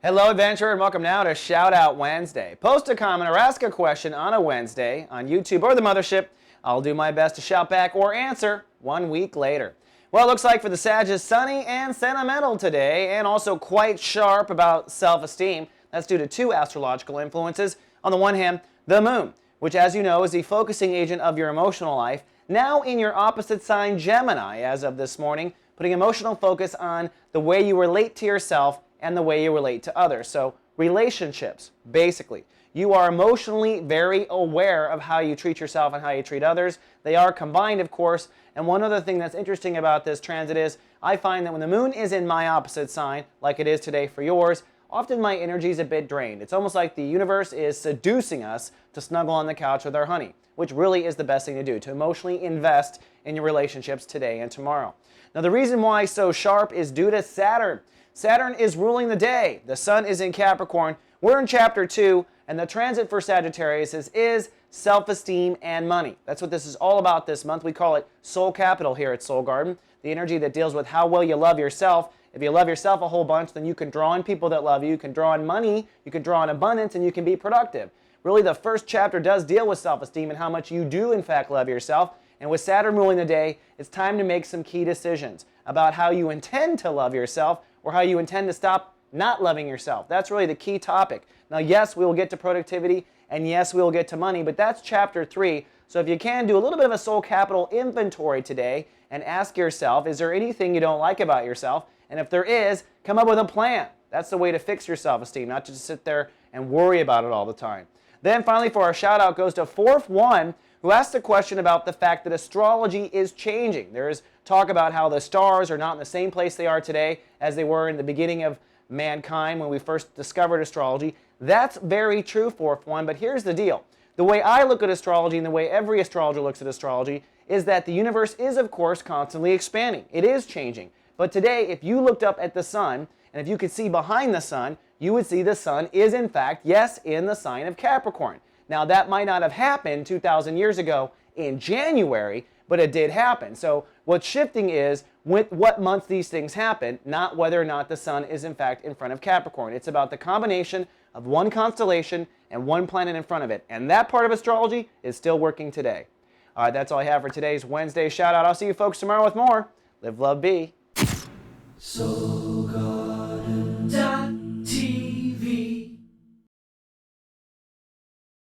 Hello, adventurer, and welcome now to Shout Out Wednesday. Post a comment or ask a question on a Wednesday on YouTube or the Mothership. I'll do my best to shout back or answer 1 week later. Well, it looks like for the Sag is sunny and sentimental today, and also quite sharp about self-esteem. That's due to two astrological influences. On the one hand, the moon, which, as you know, is the focusing agent of your emotional life, now in your opposite sign, Gemini, as of this morning, putting emotional focus on the way you relate to yourself and the way you relate to others. So relationships, basically. You are emotionally very aware of how you treat yourself and how you treat others. They are combined, of course. And one other thing that's interesting about this transit is I find that when the moon is in my opposite sign, like it is today for yours, often my energy is a bit drained. It's almost like the universe is seducing us to snuggle on the couch with our honey, which really is the best thing to do, to emotionally invest in your relationships today and tomorrow. Now, the reason why it's so sharp is due to Saturn. Saturn is ruling the day. The sun is in Capricorn. We're in chapter 2, and the transit for Sagittarius is self-esteem and money. That's what this is all about this month. We call it Soul Capital here at Soul Garden, the energy that deals with how well you love yourself. If you love yourself a whole bunch, then you can draw on people that love you, you can draw on money, you can draw on abundance, and you can be productive. Really, the first chapter does deal with self-esteem and how much you do, in fact, love yourself. And with Saturn ruling the day, it's time to make some key decisions about how you intend to love yourself or how you intend to stop not loving yourself. That's really the key topic. Now, yes, we will get to productivity, and yes, we will get to money, but that's chapter 3. So if you can, do a little bit of a soul capital inventory today and ask yourself, is there anything you don't like about yourself? And if there is, come up with a plan. That's the way to fix your self-esteem, not to just sit there and worry about it all the time. Then finally, for our shout out goes to Fourth One, who asked a question about the fact that astrology is changing. There is talk about how the stars are not in the same place they are today as they were in the beginning of mankind when we first discovered astrology. That's very true, Fourth One, but here's the deal. The way I look at astrology and the way every astrologer looks at astrology is that the universe is, of course, constantly expanding. It is changing. But today, if you looked up at the sun, and if you could see behind the sun, you would see the sun is, in fact, yes, in the sign of Capricorn. Now, that might not have happened 2,000 years ago in January, but it did happen. So what's shifting is with what month these things happen, not whether or not the sun is, in fact, in front of Capricorn. It's about the combination of one constellation and one planet in front of it. And that part of astrology is still working today. All right, that's all I have for today's Wednesday shout out. I'll see you folks tomorrow with more. Live, love, be. Soul Garden.